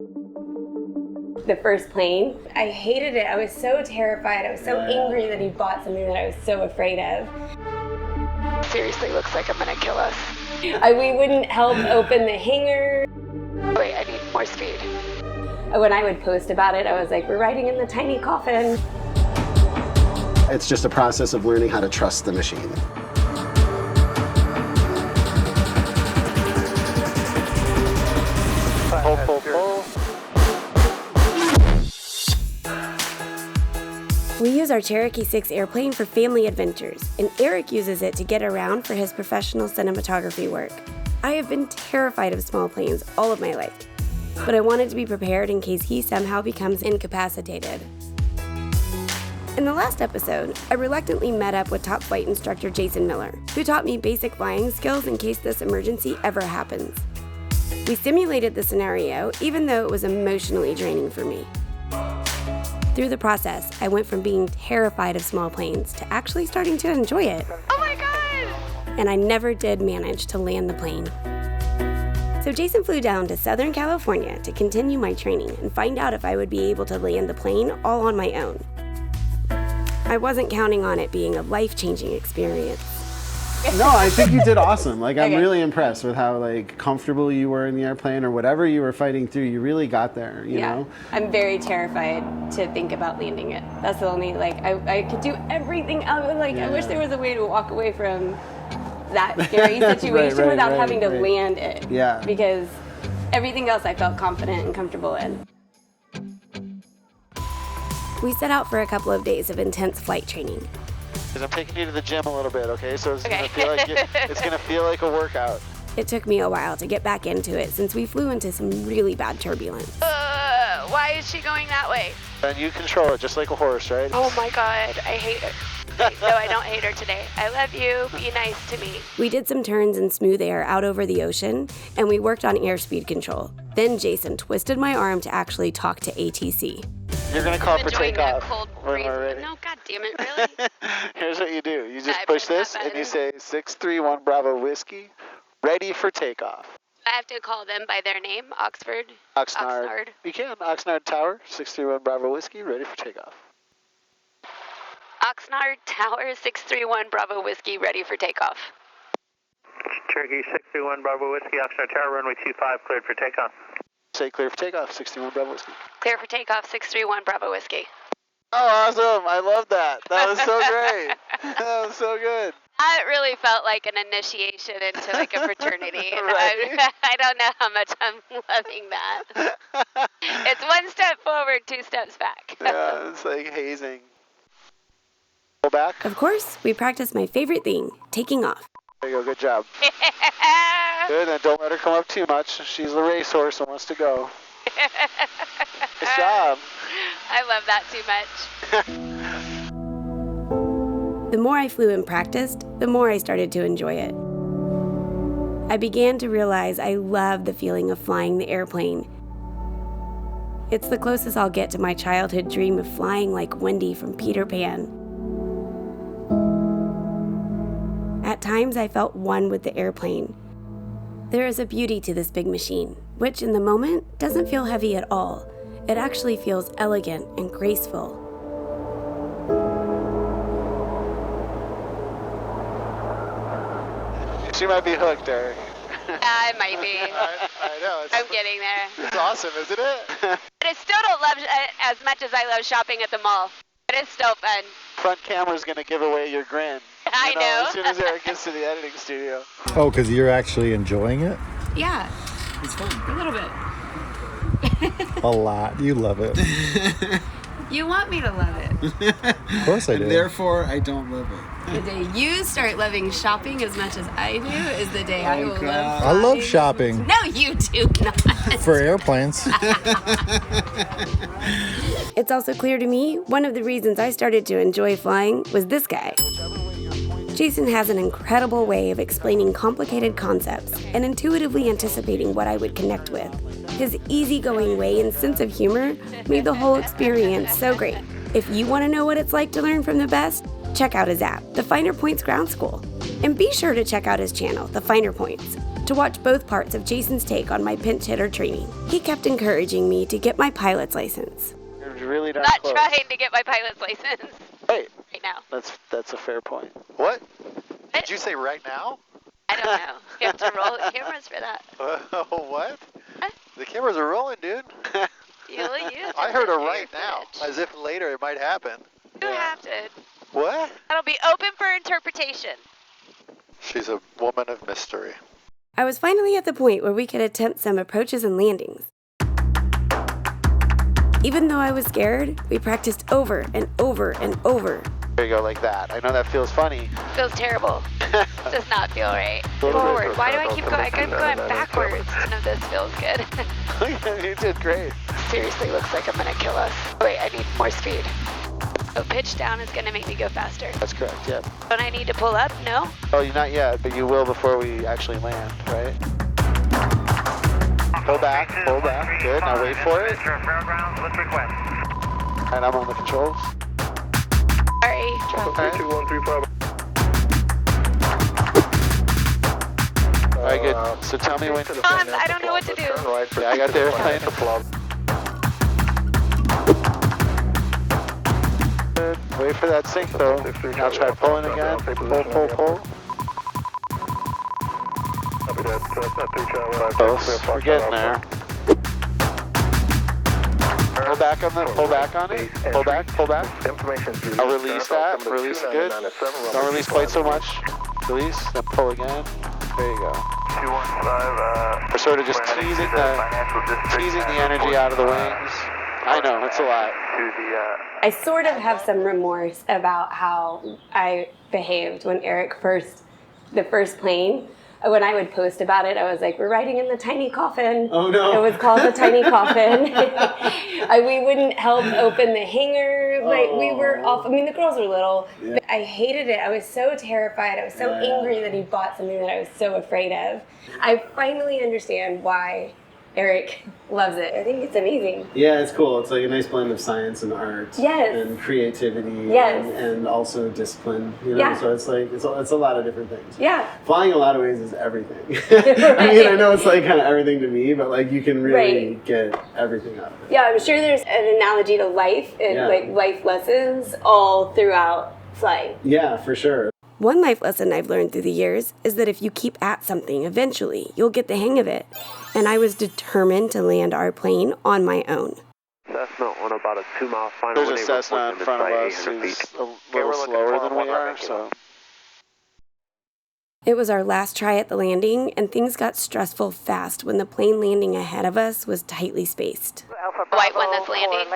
The first plane, I hated it. I was so terrified. I was so angry that he bought something that I was so afraid of. Seriously, looks like I'm gonna kill us. We wouldn't help open the hangar. Wait, I need more speed. When I would post about it, I was like, we're riding in the tiny coffin. It's just a process of learning how to trust the machine. Pull. We use our Cherokee 6 airplane for family adventures, and Eric uses it to get around for his professional cinematography work. I have been terrified of small planes all of my life, but I wanted to be prepared in case he somehow becomes incapacitated. In the last episode, I reluctantly met up with top flight instructor Jason Miller, who taught me basic flying skills in case this emergency ever happens. We simulated the scenario, even though it was emotionally draining for me. Through the process, I went from being terrified of small planes to actually starting to enjoy it. Oh my God! And I never did manage to land the plane. So Jason flew down to Southern California to continue my training and find out if I would be able to land the plane all on my own. I wasn't counting on it being a life-changing experience. No, I think you did awesome. Like, I'm Okay. really impressed with how, like, comfortable you were in the airplane or whatever you were fighting through. You really got there, you know? I'm very terrified to think about landing it. That's the only, I could do everything else. I wish there was a way to walk away from that scary situation Right, without having to right. land it. Yeah. Because everything else I felt confident and comfortable in. We set out for a couple of days of intense flight training. I'm taking you to the gym a little bit, okay? So it's Okay. gonna feel like a workout. It took me a while to get back into it since we flew into some really bad turbulence. Why is she going that way? And you control it just like a horse, right? Oh my God, I hate her. No, I don't hate her today. I love you. Be nice to me. We did some turns in smooth air out over the ocean, and we worked on airspeed control. Then Jason twisted my arm to actually talk to ATC. You're gonna call for Enjoying that takeoff cold when breeze. we're ready. No, God damn it, really? Here's what you do. You just I push bet this not and you bad. say 631 Bravo Whiskey, ready for takeoff. I have to call them by their name, Oxford. Oxnard. You can. Oxnard Tower, 631 Bravo Whiskey, ready for takeoff. Oxnard Tower, 631 Bravo Whiskey, ready for takeoff. Cherokee 631 Bravo Whiskey, Oxnard Tower, runway 25, cleared for takeoff. Say clear for takeoff, 631 Bravo Whiskey. Clear for takeoff, 631 Bravo Whiskey. Oh, awesome. I love that. That was so great. That was so good. It really felt like an initiation into like a fraternity. And Right. I don't know how much I'm loving that. It's one step forward, two steps back. Yeah, it's like hazing. Go back. Of course, we practiced my favorite thing, taking off. There you go. Good job. Good. And don't let her come up too much. She's a racehorse and wants to go. Nice job. I love that too much. The more I flew and practiced, the more I started to enjoy it. I began to realize I love the feeling of flying the airplane. It's the closest I'll get to my childhood dream of flying like Wendy from Peter Pan. At times, I felt one with the airplane. There is a beauty to this big machine, which in the moment doesn't feel heavy at all. It actually feels elegant and graceful. She might be hooked, Eric. I might be. I know. I'm getting there. It's awesome, isn't it? But I still don't love as much as I love shopping at the mall. But it's still fun. Front camera's going to give away your grin. I know. As soon as Eric gets to the editing studio. Oh, because you're actually enjoying it? Yeah, it's fun. A little bit. A lot. You love it. You want me to love it. Of course I do. Therefore, I don't love it. The day you start loving shopping as much as I do is the day I will love I love flying. shopping No, you do not. for airplanes. It's also clear to me, one of the reasons I started to enjoy flying was this guy. Jason has an incredible way of explaining complicated concepts and intuitively anticipating what I would connect with. His easygoing way and sense of humor made the whole experience so great. If you want to know what it's like to learn from the best, check out his app, The Finer Points Ground School. And be sure to check out his channel, The Finer Points. to watch both parts of Jason's take on my pinch hitter training. He kept encouraging me to get my pilot's license. You're really darn Not close. trying to get my pilot's license Wait, right now. that's a fair point. What? Did you say right now? I don't know. You have to roll the cameras for that. What? Huh? The cameras are rolling, dude. You'll use I heard a it right now, as if later it might happen. You have to. What? That'll be open for interpretation. She's a woman of mystery. I was finally at the point where we could attempt some approaches and landings. Even though I was scared, we practiced over and over and over. There you go, like that. I know that feels funny. Feels terrible. Does not feel right. Forward. Why do I keep going? I keep going backwards. None of this feels good. You did great. Seriously, looks like I'm gonna kill us. Wait, I need more speed. Oh, pitch down is gonna make me go faster. That's correct, yeah. Don't I need to pull up? No? Oh, you're not yet, but you will before we actually land, right? Pull back, pull back. Good, now wait for it. And I'm on the controls. Sorry. Okay. Alright, good. So tell me when... I don't know what to do. Yeah, I got the airplane. Good. Wait for that sync though. Now try pulling again. Pull, pull. Close. We're getting there. Pull back on it. Pull back. I'll release that. Release it good. Don't release quite so much. Release, then pull again. There you go. We're sort of just teasing the energy out of the wings. I know, it's a lot. I sort of have some remorse about how I behaved when the first plane. When I would post about it, I was like, we're riding in the tiny coffin. Oh, no. It was called the tiny coffin. We wouldn't help open the hangar. Like, we were off. I mean, the girls were little. Yeah. But I hated it. I was so terrified. I was so angry that he bought something that I was so afraid of. I finally understand why Eric loves it. I think it's amazing. Yeah, it's cool. It's like a nice blend of science and art. Yes. And creativity. Yes. And also discipline. You know, Yeah. so it's like it's a lot of different things. Yeah. Flying in a lot of ways is everything. I mean, I know it's like kind of everything to me, but like you can really get everything out of it. Yeah, I'm sure there's an analogy to life and like life lessons all throughout flying. Yeah, for sure. One life lesson I've learned through the years is that if you keep at something, eventually you'll get the hang of it. And I was determined to land our plane on my own. Cessna on about a 2-mile final. There's a Cessna in front of us who's a little slower than we are, so... It was our last try at the landing, and things got stressful fast when the plane landing ahead of us was tightly spaced. White one that's landing.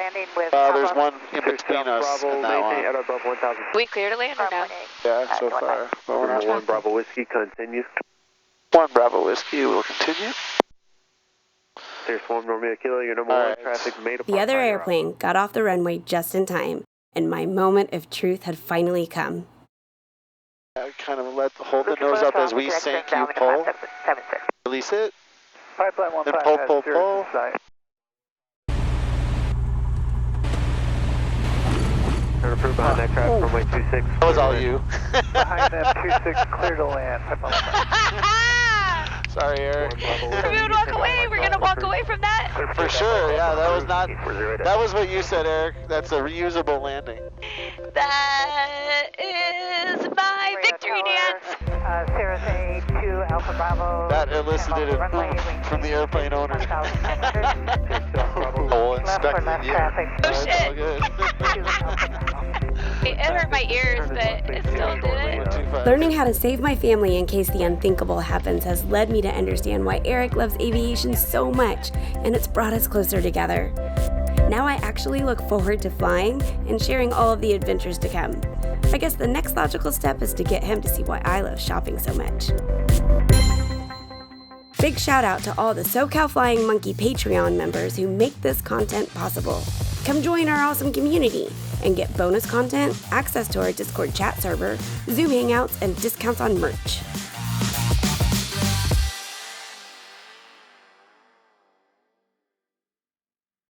There's one in between us and that one. We clear to land or no? Yeah, so far. But we're not. 1 Bravo Whiskey, continue. 1 Bravo Whiskey, we'll continue. There's 1 Romeo Kilo, your number 1 traffic made. The other airplane got off the runway just in time, and my moment of truth had finally come. Kind of hold the nose up as we sink, you pull. Release it. Then pull. Approved behind that craft, runway 26. That was all you. Behind them, 26, clear to land. Sorry, Eric. We would walk away. We're gonna walk away from that. For sure, yeah, that was what you said, Eric. That's a reusable landing. That is my victory dance. Sierra 2 Alpha Bravo. That elicited a boom from the airplane owner. Oh, inspecting the air. Oh shit. All good. It hurt my ears, but it still did it. Learning how to save my family in case the unthinkable happens has led me to understand why Eric loves aviation so much, and it's brought us closer together. Now I actually look forward to flying and sharing all of the adventures to come. I guess the next logical step is to get him to see why I love shopping so much. Big shout out to all the SoCal Flying Monkey Patreon members who make this content possible. Come join our awesome community and get bonus content, access to our Discord chat server, Zoom hangouts, and discounts on merch.